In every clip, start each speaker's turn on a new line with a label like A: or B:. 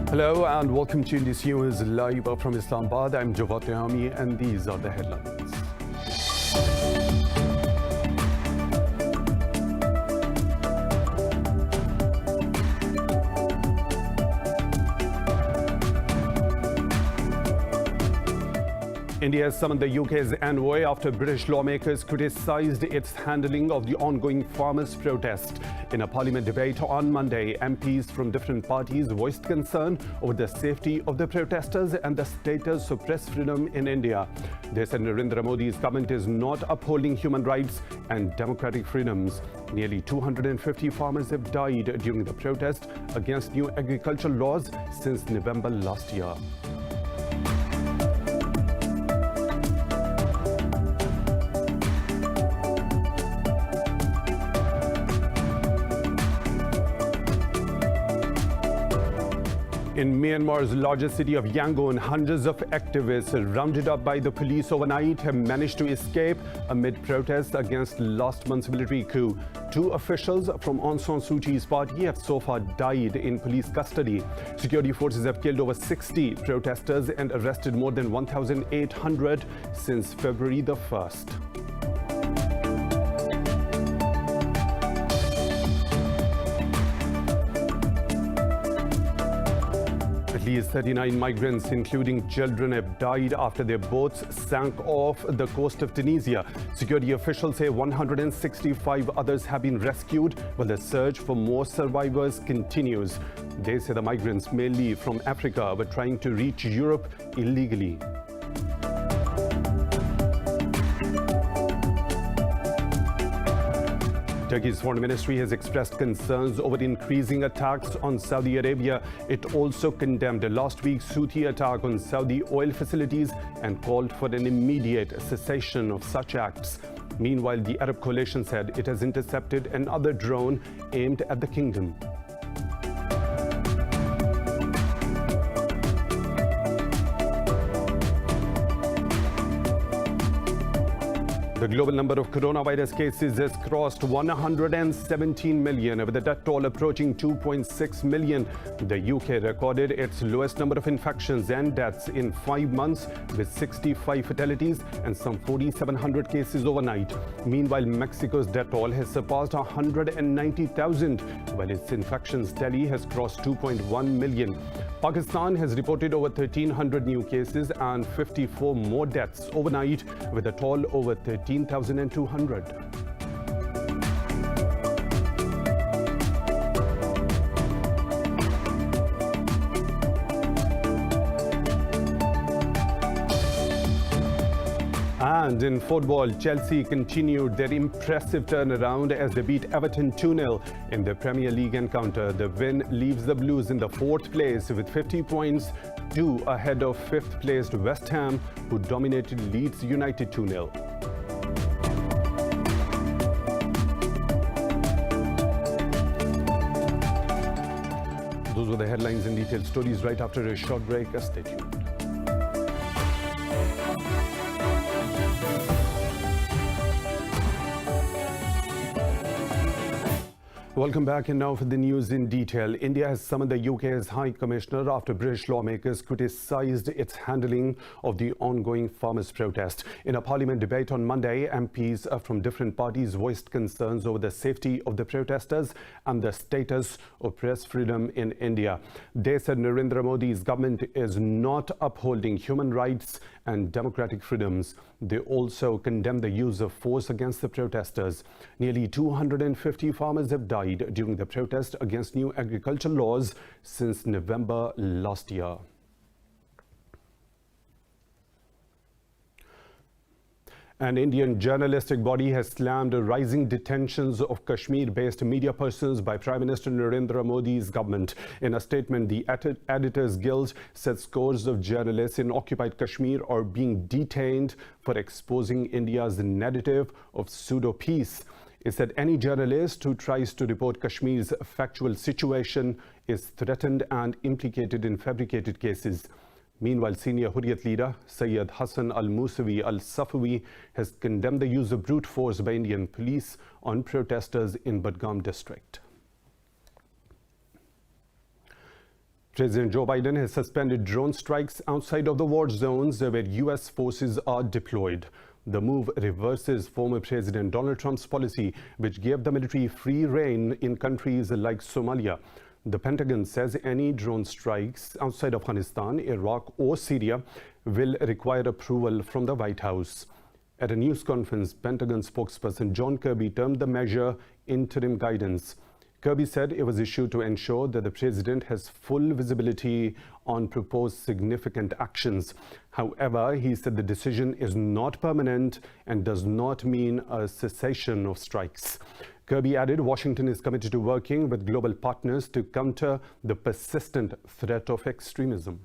A: Hello and welcome to Indus News live from Islamabad. I'm Javad Tehami and these are the headlines. India has summoned the UK's envoy after British lawmakers criticised its handling of the ongoing farmers' protest. In a parliament debate on Monday, MPs from different parties voiced concern over the safety of the protesters and the status of press freedom in India. They said Narendra Modi's government is not upholding human rights and democratic freedoms. Nearly 250 farmers have died during the protest against new agricultural laws since November last year. In Myanmar's largest city of Yangon, hundreds of activists rounded up by the police overnight have managed to escape amid protests against last month's military coup. Two officials from Aung San Suu Kyi's party have so far died in police custody. Security forces have killed over 60 protesters and arrested more than 1,800 since February the 1st. At least 39 migrants, including children, have died after their boats sank off the coast of Tunisia. Security officials say 165 others have been rescued, while the search for more survivors continues. They say the migrants, mainly from Africa, were trying to reach Europe illegally. Turkey's foreign ministry has expressed concerns over increasing attacks on Saudi Arabia. It also condemned last week's Houthi attack on Saudi oil facilities and called for an immediate cessation of such acts. Meanwhile, the Arab coalition said it has intercepted another drone aimed at the kingdom. The global number of coronavirus cases has crossed 117 million, with the death toll approaching 2.6 million. The UK recorded its lowest number of infections and deaths in 5 months, with 65 fatalities and some 4,700 cases overnight. Meanwhile, Mexico's death toll has surpassed 190,000, while its infections tally has crossed 2.1 million. Pakistan has reported over 1,300 new cases and 54 more deaths overnight, with a toll over 13,200. And in football, Chelsea continued their impressive turnaround as they beat Everton 2-0 in the Premier League encounter. The win leaves the Blues in the 4th place with 50 points, 2 ahead of 5th placed West Ham, who dominated Leeds United 2-0. Those were the headlines and detailed stories right after a short break. Stay tuned. Welcome back, and now for the news in detail. India has summoned the UK's High Commissioner after British lawmakers criticised its handling of the ongoing farmers' protest. In a parliament debate on Monday, MPs from different parties voiced concerns over the safety of the protesters and the status of press freedom in India. They said Narendra Modi's government is not upholding human rights and democratic freedoms. They also condemned the use of force against the protesters. Nearly 250 farmers have died during the protest against new agricultural laws since November last year. An Indian journalistic body has slammed rising detentions of Kashmir-based media persons by Prime Minister Narendra Modi's government. In a statement, the Editors Guild said scores of journalists in occupied Kashmir are being detained for exposing India's narrative of pseudo-peace. It said any journalist who tries to report Kashmir's factual situation is threatened and implicated in fabricated cases. Meanwhile, senior Hurriyat leader Syed Hassan al-Musawi al-Safawi has condemned the use of brute force by Indian police on protesters in Budgam district. President Joe Biden has suspended drone strikes outside of the war zones where U.S. forces are deployed. The move reverses former President Donald Trump's policy, which gave the military free rein in countries like Somalia. The Pentagon says any drone strikes outside Afghanistan, Iraq, or Syria will require approval from the White House. At a news conference, Pentagon spokesperson John Kirby termed the measure interim guidance. Kirby said it was issued to ensure that the president has full visibility on proposed significant actions. However, he said the decision is not permanent and does not mean a cessation of strikes. Kirby added Washington is committed to working with global partners to counter the persistent threat of extremism.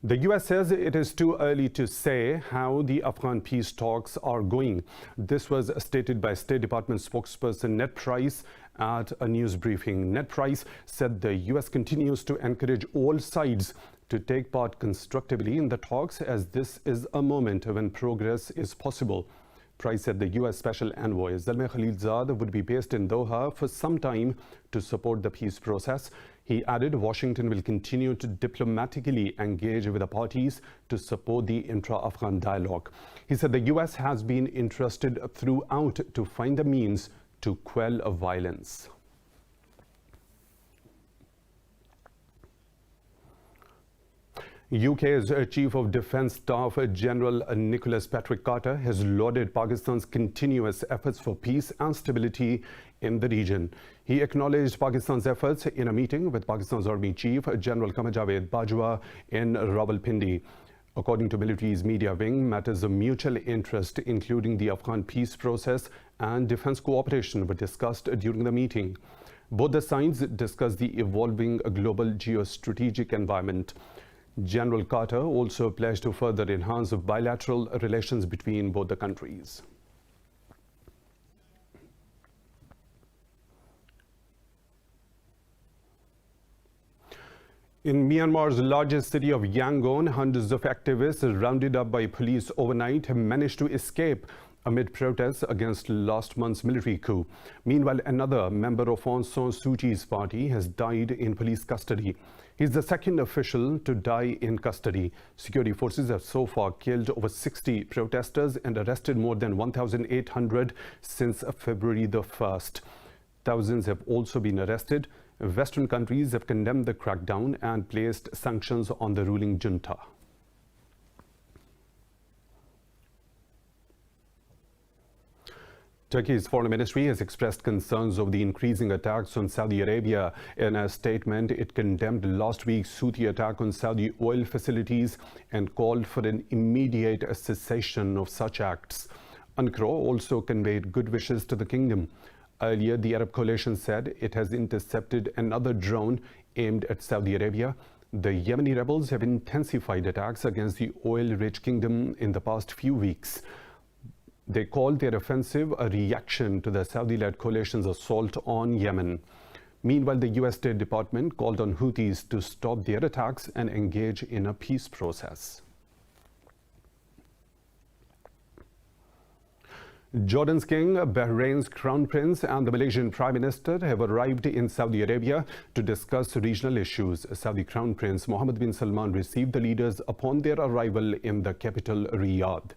A: The U.S. says it is too early to say how the Afghan peace talks are going. This was stated by State Department spokesperson Ned Price at a news briefing. Ned Price said the U.S. continues to encourage all sides to take part constructively in the talks, as this is a moment when progress is possible. Price said the U.S. Special Envoy Zalmay Khalilzad would be based in Doha for some time to support the peace process. He added Washington will continue to diplomatically engage with the parties to support the intra-Afghan dialogue. He said the U.S. has been interested throughout to find the means to quell violence. UK's Chief of Defence Staff General Nicholas Patrick Carter has lauded Pakistan's continuous efforts for peace and stability in the region. He acknowledged Pakistan's efforts in a meeting with Pakistan's Army Chief General Qamar Javed Bajwa in Rawalpindi. According to military's media wing, matters of mutual interest, including the Afghan peace process and defence cooperation, were discussed during the meeting. Both the sides discussed the evolving global geostrategic environment. General Carter also pledged to further enhance bilateral relations between both the countries. In Myanmar's largest city of Yangon, hundreds of activists rounded up by police overnight have managed to escape amid protests against last month's military coup. Meanwhile, another member of Aung San Suu Kyi's party has died in police custody. He's the second official to die in custody. Security forces have so far killed over 60 protesters and arrested more than 1,800 since February the 1st. Thousands have also been arrested. Western countries have condemned the crackdown and placed sanctions on the ruling junta. Turkey's foreign ministry has expressed concerns over the increasing attacks on Saudi Arabia. In a statement, it condemned last week's Houthi attack on Saudi oil facilities and called for an immediate cessation of such acts. Ankara also conveyed good wishes to the kingdom. Earlier, the Arab coalition said it has intercepted another drone aimed at Saudi Arabia. The Yemeni rebels have intensified attacks against the oil-rich kingdom in the past few weeks. They called their offensive a reaction to the Saudi-led coalition's assault on Yemen. Meanwhile, the U.S. State Department called on Houthis to stop their attacks and engage in a peace process. Jordan's king, Bahrain's crown prince, and the Malaysian prime minister have arrived in Saudi Arabia to discuss regional issues. Saudi crown prince Mohammed bin Salman received the leaders upon their arrival in the capital, Riyadh.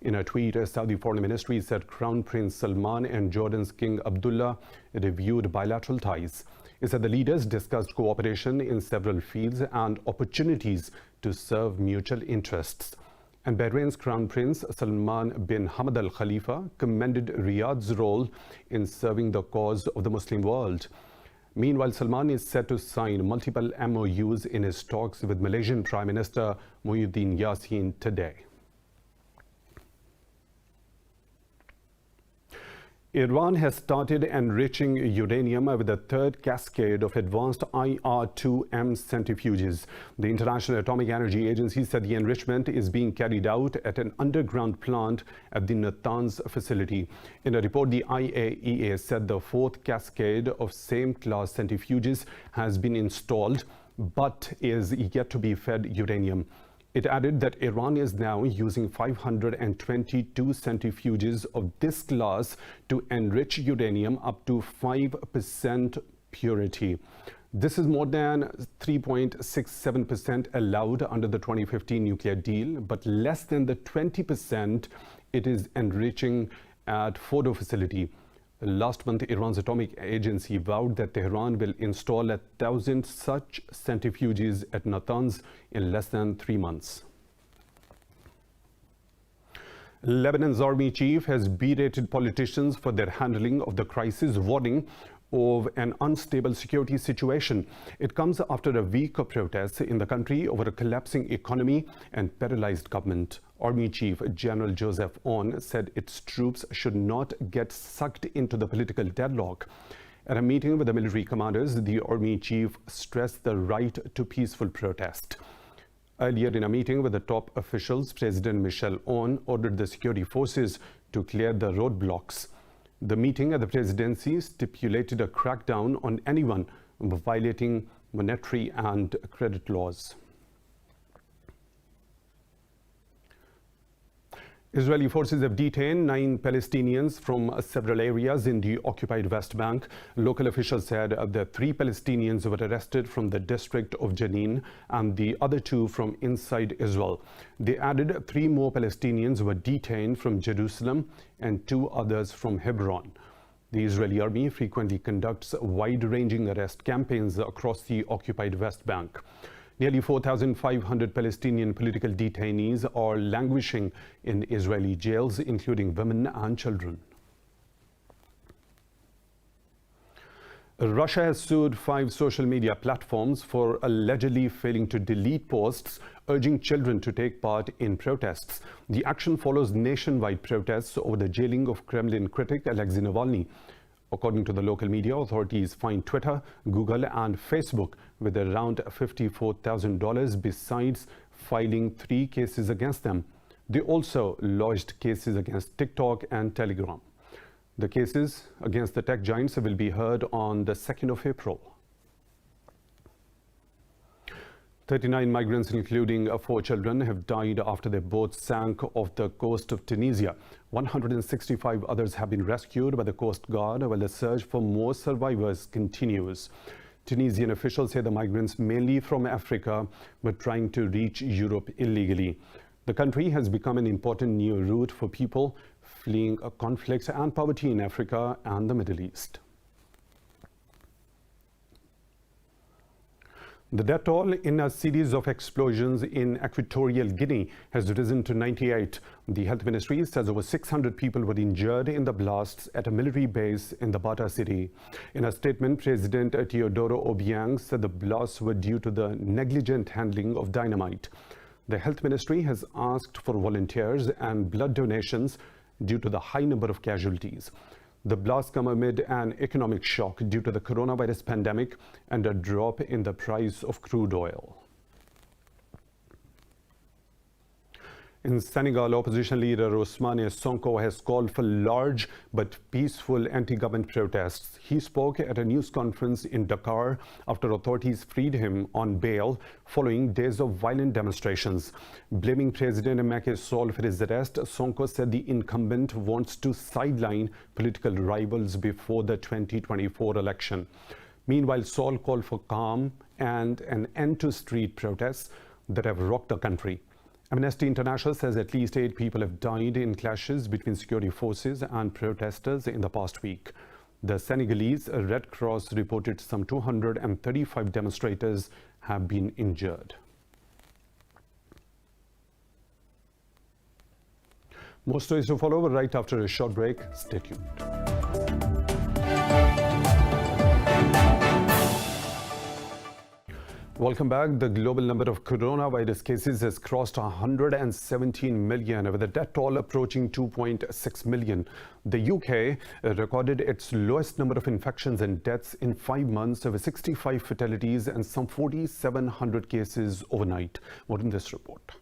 A: In a tweet, Saudi Foreign Ministry said Crown Prince Salman and Jordan's King Abdullah reviewed bilateral ties. It said the leaders discussed cooperation in several fields and opportunities to serve mutual interests. And Bahrain's Crown Prince Salman bin Hamad Al Khalifa commended Riyadh's role in serving the cause of the Muslim world. Meanwhile, Salman is set to sign multiple MOUs in his talks with Malaysian Prime Minister Muhyiddin Yassin today. Iran has started enriching uranium with a third cascade of advanced IR-2M centrifuges. The International Atomic Energy Agency said the enrichment is being carried out at an underground plant at the Natanz facility. In a report, the IAEA said the fourth cascade of same-class centrifuges has been installed but is yet to be fed uranium. It added that Iran is now using 522 centrifuges of this class to enrich uranium up to 5% purity. This is more than 3.67% allowed under the 2015 nuclear deal, but less than the 20% it is enriching at Fordo facility. Last month, Iran's atomic agency vowed that Tehran will install 1,000 such centrifuges at Natanz in less than 3 months. Lebanon's army chief has berated politicians for their handling of the crisis, warning of an unstable security situation. It comes after a week of protests in the country over a collapsing economy and paralyzed government. Army Chief General Joseph Aoun said its troops should not get sucked into the political deadlock. At a meeting with the military commanders, the Army Chief stressed the right to peaceful protest. Earlier in a meeting with the top officials, President Michel Aoun ordered the security forces to clear the roadblocks. The meeting at the presidency stipulated a crackdown on anyone violating monetary and credit laws. Israeli forces have detained 9 Palestinians from several areas in the occupied West Bank. Local officials said that 3 Palestinians were arrested from the district of Jenin and the other 2 from inside Israel. They added 3 more Palestinians were detained from Jerusalem and 2 others from Hebron. The Israeli army frequently conducts wide-ranging arrest campaigns across the occupied West Bank. Nearly 4,500 Palestinian political detainees are languishing in Israeli jails, including women and children. Russia has sued 5 social media platforms for allegedly failing to delete posts urging children to take part in protests. The action follows nationwide protests over the jailing of Kremlin critic Alexei Navalny. According to the local media, authorities fined Twitter, Google and Facebook with around $54,000 besides filing 3 cases against them. They also lodged cases against TikTok and Telegram. The cases against the tech giants will be heard on the 2nd of April. 39 migrants, including 4 children, have died after their boat sank off the coast of Tunisia. 165 others have been rescued by the Coast Guard, while the search for more survivors continues. Tunisian officials say the migrants, mainly from Africa, were trying to reach Europe illegally. The country has become an important new route for people fleeing conflicts and poverty in Africa and the Middle East. The death toll in a series of explosions in Equatorial Guinea has risen to 98. The health ministry says over 600 people were injured in the blasts at a military base in the Bata city. In a statement, President Teodoro Obiang said the blasts were due to the negligent handling of dynamite. The health ministry has asked for volunteers and blood donations due to the high number of casualties. The blasts come amid an economic shock due to the coronavirus pandemic and a drop in the price of crude oil. In Senegal, opposition leader Ousmane Sonko has called for large but peaceful anti-government protests. He spoke at a news conference in Dakar after authorities freed him on bail following days of violent demonstrations. Blaming President Macky Sall for his arrest, Sonko said the incumbent wants to sideline political rivals before the 2024 election. Meanwhile, Sall called for calm and an end to street protests that have rocked the country. Amnesty International says at least 8 people have died in clashes between security forces and protesters in the past week. The Senegalese Red Cross reported some 235 demonstrators have been injured. More stories to follow right after a short break. Stay tuned. Welcome back. The global number of coronavirus cases has crossed 117 million, with the death toll approaching 2.6 million. The UK recorded its lowest number of infections and deaths in 5 months, with 65 fatalities and some 4,700 cases overnight. More in this report.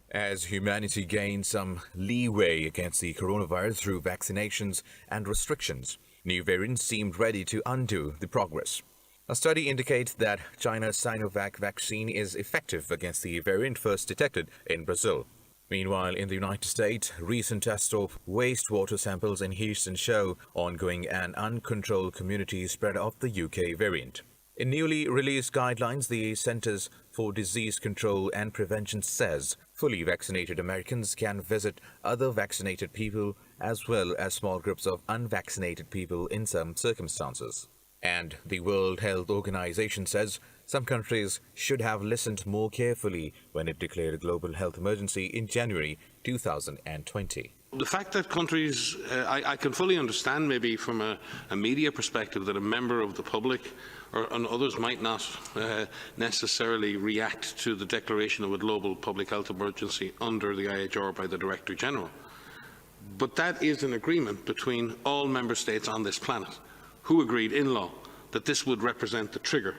B: As humanity gains some leeway against the coronavirus through vaccinations and restrictions, new variants seemed ready to undo the progress. A study indicates that China's Sinovac vaccine is effective against the variant first detected in Brazil. Meanwhile, in the United States, recent tests of wastewater samples in Houston show ongoing and uncontrolled community spread of the UK variant. In newly released guidelines, the Centers for Disease Control and Prevention says fully vaccinated Americans can visit other vaccinated people as well as small groups of unvaccinated people in some circumstances. And the World Health Organization says some countries should have listened more carefully when it declared a global health emergency in January 2020.
C: The fact that countries, I can fully understand maybe from a media perspective that a member of the public and others might not necessarily react to the declaration of a global public health emergency under the IHR by the Director General. But that is an agreement between all member states on this planet who agreed in law that this would represent the trigger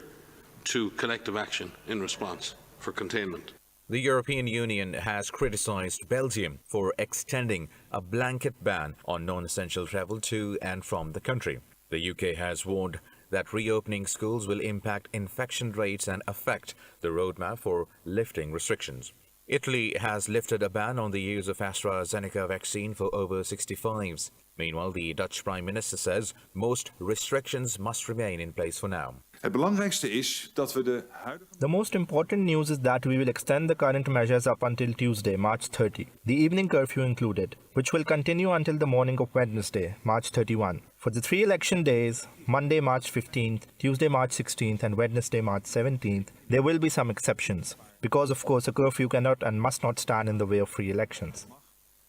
C: to collective action in response for containment.
B: The European Union has criticized Belgium for extending a blanket ban on non-essential travel to and from the country. The UK has warned that reopening schools will impact infection rates and affect the roadmap for lifting restrictions. Italy has lifted a ban on the use of AstraZeneca vaccine for over 65s. Meanwhile, the Dutch Prime Minister says most restrictions must remain in place for now.
D: Het belangrijkste is dat we de huidige...
E: The most important news is that we will extend the current measures up until Tuesday, March 30, the evening curfew included, which will continue until the morning of Wednesday, March 31. For the 3 election days, Monday, March 15th, Tuesday, March 16th, and Wednesday, March 17th, there will be some exceptions, because of course a curfew cannot and must not stand in the way of free elections.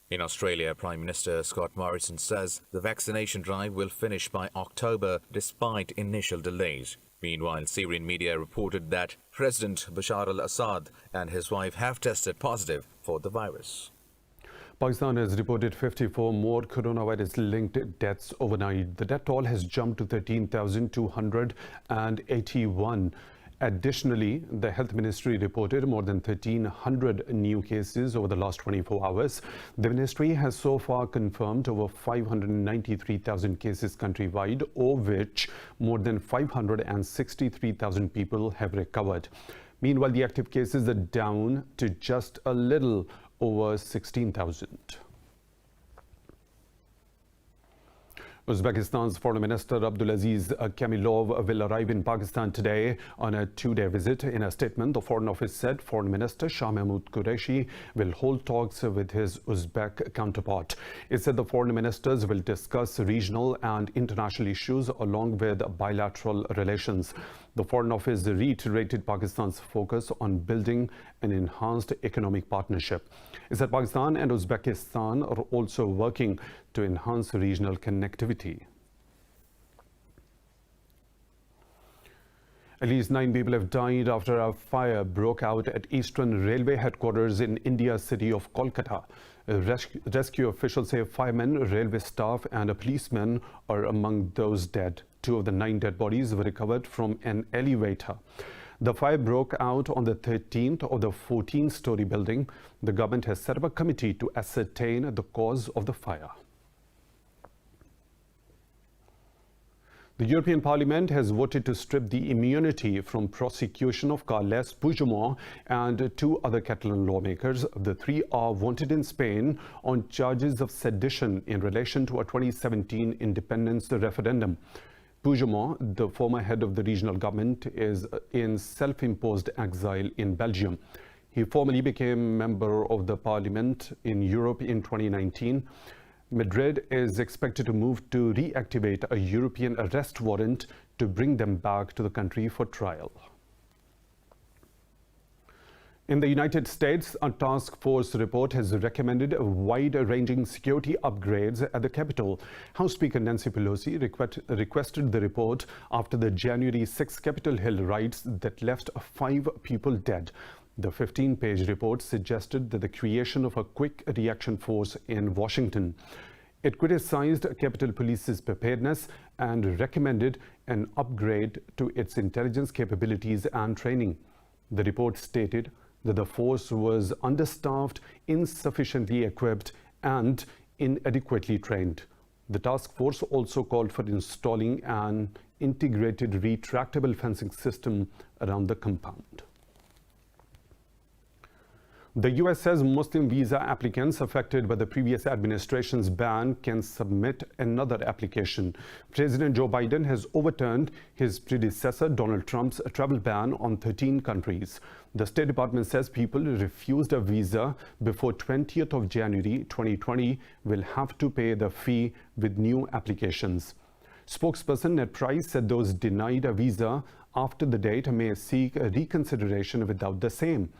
B: In Australia, Prime Minister Scott Morrison says the vaccination drive will finish by October despite initial delays. Meanwhile, Syrian media reported that President Bashar al-Assad and his wife have tested positive for the virus.
A: Pakistan has reported 54 more coronavirus-linked deaths overnight. The death toll has jumped to 13,281. Additionally, the Health Ministry reported more than 1,300 new cases over the last 24 hours. The ministry has so far confirmed over 593,000 cases countrywide, of which more than 563,000 people have recovered. Meanwhile, the active cases are down to just a little over 16,000. Uzbekistan's Foreign Minister Abdulaziz Kamilov will arrive in Pakistan today on a 2-day visit. In a statement, the Foreign Office said Foreign Minister Shah Mahmood Qureshi will hold talks with his Uzbek counterpart. It said the foreign ministers will discuss regional and international issues along with bilateral relations. The Foreign Office reiterated Pakistan's focus on building an enhanced economic partnership. It said Pakistan and Uzbekistan are also working to enhance regional connectivity. At least 9 people have died after a fire broke out at Eastern Railway headquarters in India's city of Kolkata. Rescue officials say firemen, railway staff and a policeman are among those dead. 2 of the 9 dead bodies were recovered from an elevator. The fire broke out on the 13th of the 14-story building. The government has set up a committee to ascertain the cause of the fire. The European Parliament has voted to strip the immunity from prosecution of Carles Puigdemont and 2 other Catalan lawmakers. The 3 are wanted in Spain on charges of sedition in relation to a 2017 independence referendum. Puigdemont, the former head of the regional government, is in self-imposed exile in Belgium. He formally became member of the Parliament in Europe in 2019. Madrid is expected to move to reactivate a European arrest warrant to bring them back to the country for trial. In the United States, a task force report has recommended wide-ranging security upgrades at the Capitol. House Speaker Nancy Pelosi requested the report after the January 6 Capitol Hill riots that left 5 people dead. The 15-page report suggested that the creation of a quick reaction force in Washington. It criticized Capitol Police's preparedness and recommended an upgrade to its intelligence capabilities and training. The report stated that the force was understaffed, insufficiently equipped, and inadequately trained. The task force also called for installing an integrated retractable fencing system around the compound. The U.S. says Muslim visa applicants affected by the previous administration's ban can submit another application. President Joe Biden has overturned his predecessor Donald Trump's travel ban on 13 countries. The State Department says people refused a visa before 20th of January 2020 will have to pay the fee with new applications. Spokesperson Ned Price said those denied a visa after the date may seek a reconsideration without the same.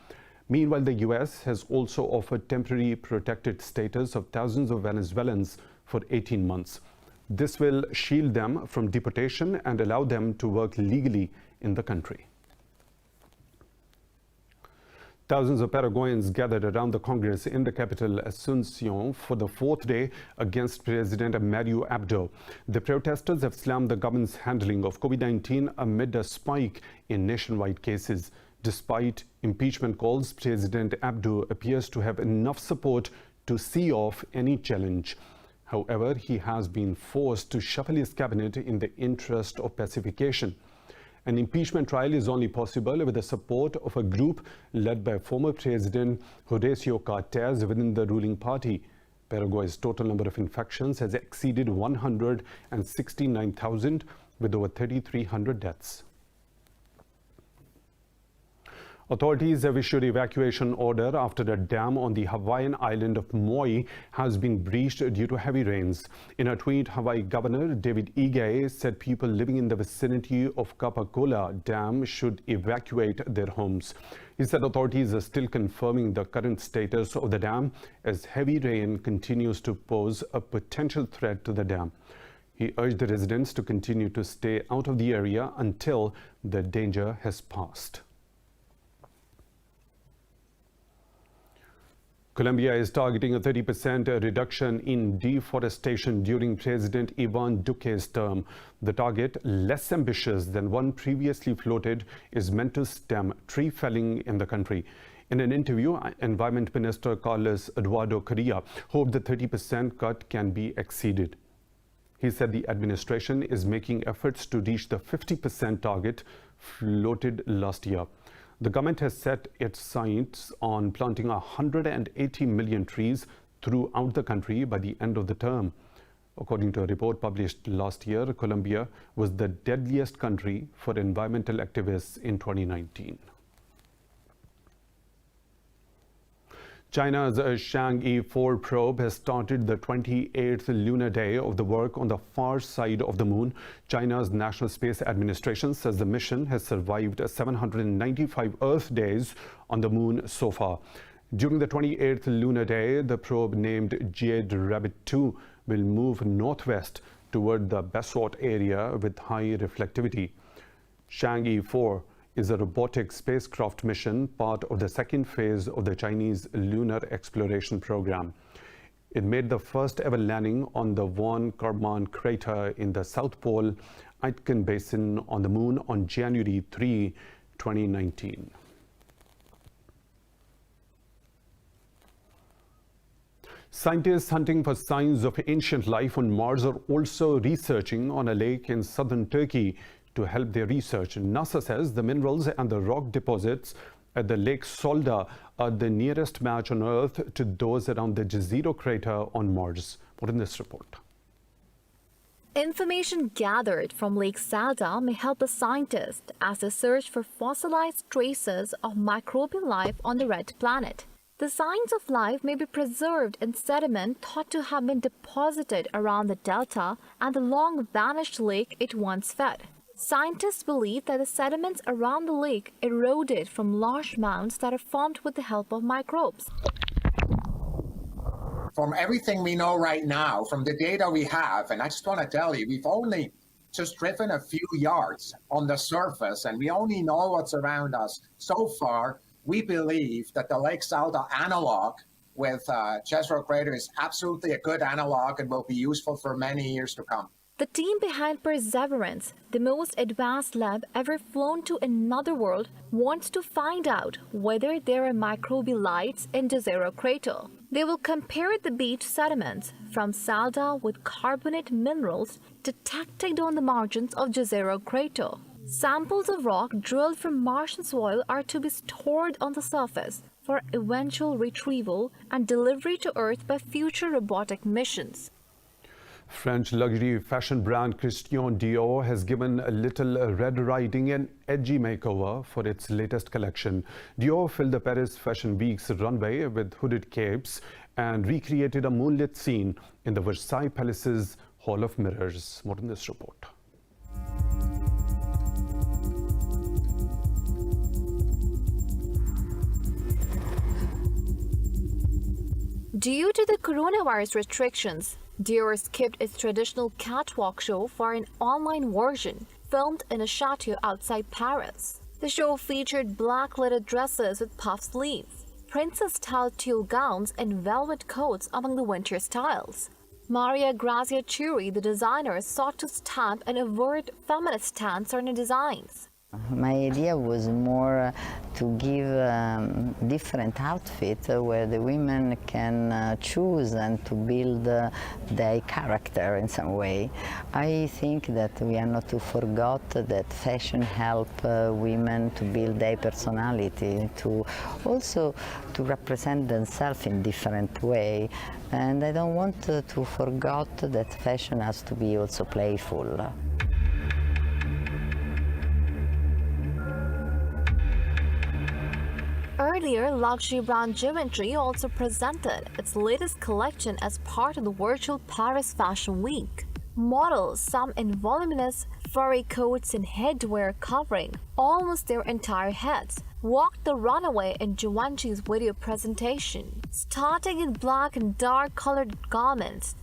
A: Meanwhile, the U.S. has also offered temporary protected status of thousands of Venezuelans for 18 months. This will shield them from deportation and allow them to work legally in the country. Thousands of Paraguayans gathered around the Congress in the capital Asunción for the fourth day against President Mario Abdo. The protesters have slammed the government's handling of COVID-19 amid a spike in nationwide cases. Despite impeachment calls, President Abdo appears to have enough support to see off any challenge. However, he has been forced to shuffle his cabinet in the interest of pacification. An impeachment trial is only possible with the support of a group led by former President Horacio Cartes within the ruling party. Paraguay's total number of infections has exceeded 169,000 with over 3,300 deaths. Authorities have issued evacuation order after a dam on the Hawaiian island of Maui has been breached due to heavy rains. In a tweet, Hawaii Governor David Ige said people living in the vicinity of Kapakola Dam should evacuate their homes. He said authorities are still confirming the current status of the dam as heavy rain continues to pose a potential threat to the dam. He urged the residents to continue to stay out of the area until the danger has passed. Colombia is targeting a 30% reduction in deforestation during President Ivan Duque's term. The target, less ambitious than one previously floated, is meant to stem tree felling in the country. In an interview, Environment Minister Carlos Eduardo Correa hoped the 30% cut can be exceeded. He said the administration is making efforts to reach the 50% target floated last year. The government has set its sights on planting 180 million trees throughout the country by the end of the term. According to a report published last year, Colombia was the deadliest country for environmental activists in 2019. China's Chang'e 4 probe has started the 28th lunar day of the work on the far side of the moon. China's National Space Administration says the mission has survived 795 Earth days on the moon so far. During the 28th lunar day, the probe named Jade Rabbit 2 will move northwest toward the Basalt area with high reflectivity. Chang'e 4 is a robotic spacecraft mission, part of the second phase of the Chinese lunar exploration program. It made the first ever landing on the Von Karman crater in the South Pole Aitken Basin on the moon on January 3, 2019. Scientists hunting for signs of ancient life on Mars are also researching on a lake in southern Turkey. To help their research, NASA says the minerals and the rock deposits at the Lake Solda are the nearest match on Earth to those around the Jezero crater on Mars. More in this report.
F: Information gathered from Lake Salda may help the scientists as they search for fossilized traces of microbial life on the red planet. The signs of life may be preserved in sediment thought to have been deposited around the delta and the long-vanished lake it once fed. Scientists believe that the sediments around the lake eroded from large mounds that are formed with the help of microbes.
G: From everything we know right now, from the data we have, and I just want to tell you, we've only just driven a few yards on the surface, and we only know what's around us. So far, we believe that the Lake Salda analog with Jezero crater is absolutely a good analog and will be useful for many years to come.
F: The team behind Perseverance, the most advanced lab ever flown to another world, wants to find out whether there are microbial lights in Jezero crater. They will compare the beach sediments from Salda with carbonate minerals detected on the margins of Jezero crater. Samples of rock drilled from Martian soil are to be stored on the surface for eventual retrieval and delivery to Earth by future robotic missions.
A: French luxury fashion brand Christian Dior has given Little Red Riding an edgy makeover for its latest collection. Dior filled the Paris Fashion Week's runway with hooded capes and recreated a moonlit scene in the Versailles Palace's Hall of Mirrors. More in this report.
F: Due to the coronavirus restrictions, Dior skipped its traditional catwalk show for an online version filmed in a chateau outside Paris. The show featured black lettered dresses with puff sleeves, princess-style tulle gowns, and velvet coats among the winter styles. Maria Grazia Chiuri, the designer, sought to stamp an overt feminist stance on her designs.
H: My idea was more to give different outfits where the women can choose and to build their character in some way. I think that we are not to forget that fashion help women to build their personality, to also to represent themselves in different way. And I don't want to forget that fashion has to be also playful.
F: Earlier, luxury brand Givenchy also presented its latest collection as part of the virtual Paris Fashion Week. Models, some in voluminous furry coats and headwear covering almost their entire heads, walked the runway in Givenchy's video presentation, starting in black and dark-colored garments,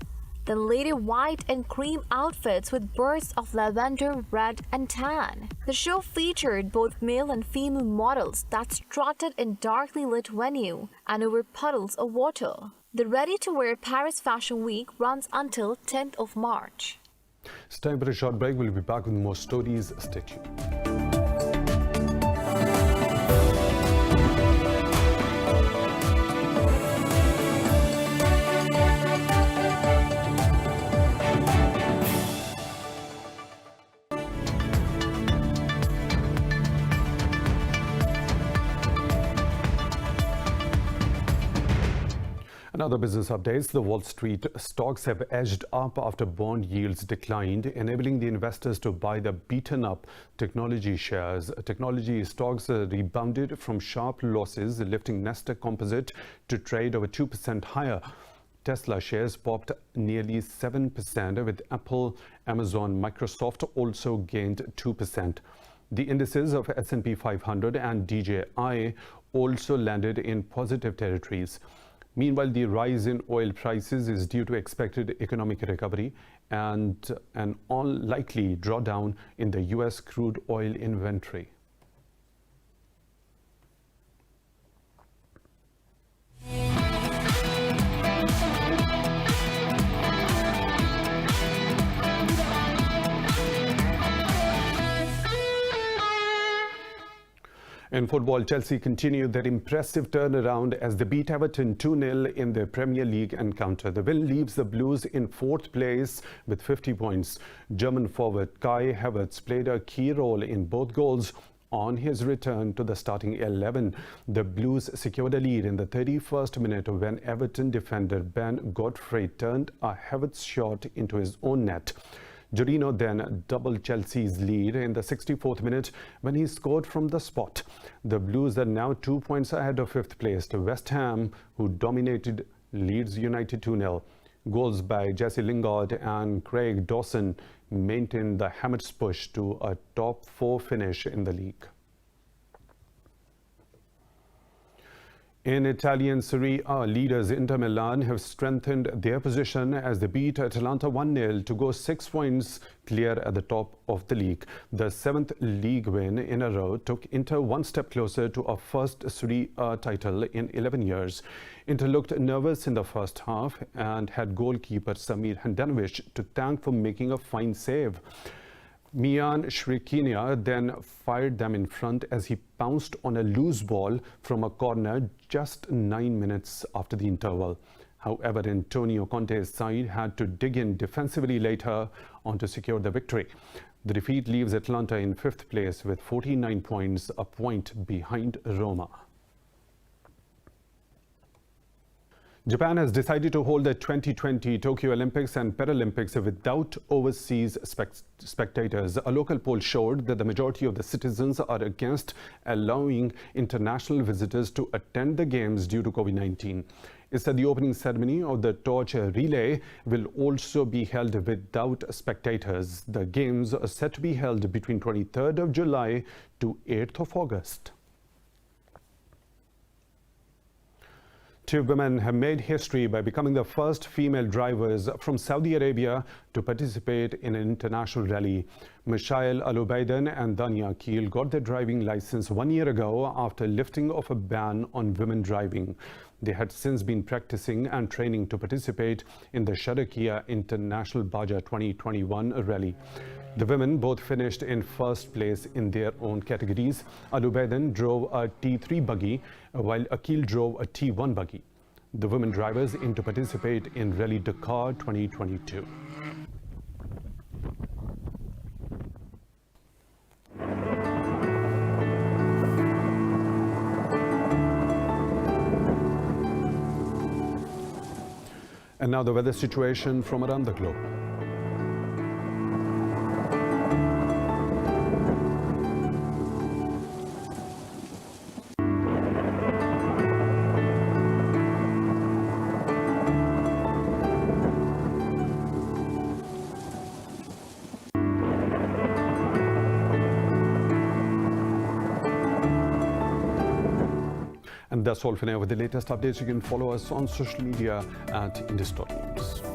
F: then later white and cream outfits with bursts of lavender, red, and tan. The show featured both male and female models that strutted in darkly lit venue and over puddles of water. The ready-to-wear Paris Fashion Week runs until 10th of March.
A: It's time for a short break. We'll be back with more stories. Stay tuned. Another business updates. The Wall Street stocks have edged up after bond yields declined, enabling the investors to buy the beaten up technology shares. Technology stocks rebounded from sharp losses, lifting Nasdaq Composite to trade over 2% higher. Tesla shares popped nearly 7%, with Apple, Amazon, Microsoft also gained 2%. The indices of S&P 500 and DJI also landed in positive territories. Meanwhile, the rise in oil prices is due to expected economic recovery and an unlikely drawdown in the U.S. crude oil inventory. In football, Chelsea continued their impressive turnaround as they beat Everton 2-0 in their Premier League encounter. The win leaves the Blues in 4th place with 50 points. German forward Kai Havertz played a key role in both goals on his return to the starting 11. The Blues secured a lead in the 31st minute when Everton defender Ben Godfrey turned a Havertz shot into his own net. Jorginho then doubled Chelsea's lead in the 64th minute when he scored from the spot. The Blues are now 2 points ahead of 5th placed West Ham, who dominated Leeds United 2-0. Goals by Jesse Lingard and Craig Dawson maintained the Hammers' push to a top 4 finish in the league. In Italian Serie A, leaders Inter Milan have strengthened their position as they beat Atalanta 1-0 to go 6 points clear at the top of the league. The 7th league win in a row took Inter one step closer to a first Serie A title in 11 years. Inter looked nervous in the first half and had goalkeeper Samir Handanovic to thank for making a fine save. Mian Shrikinia then fired them in front as he pounced on a loose ball from a corner just 9 minutes after the interval. However, Antonio Conte's side had to dig in defensively later on to secure the victory. The defeat leaves Atalanta in 5th place with 49 points, a point behind Roma. Japan has decided to hold the 2020 Tokyo Olympics and Paralympics without overseas spectators. A local poll showed that the majority of the citizens are against allowing international visitors to attend the Games due to COVID-19. Instead, the opening ceremony of the torch relay will also be held without spectators. The Games are set to be held between 23rd of July to 8th of August. Two women have made history by becoming the first female drivers from Saudi Arabia to participate in an international rally. Mishael Al-Ubaidan and Dania Akil got their driving license 1 year ago after lifting of a ban on women driving. They had since been practicing and training to participate in the Sharakia International Baja 2021 rally. The women both finished in first place in their own categories. Al-Ubaidan drove a T3 buggy, while Akil drove a T1 buggy. The women drivers aim to participate in Rally Dakar 2022. And now the weather situation from around the globe. And that's all for now. With the latest updates, you can follow us on social media at Indus News.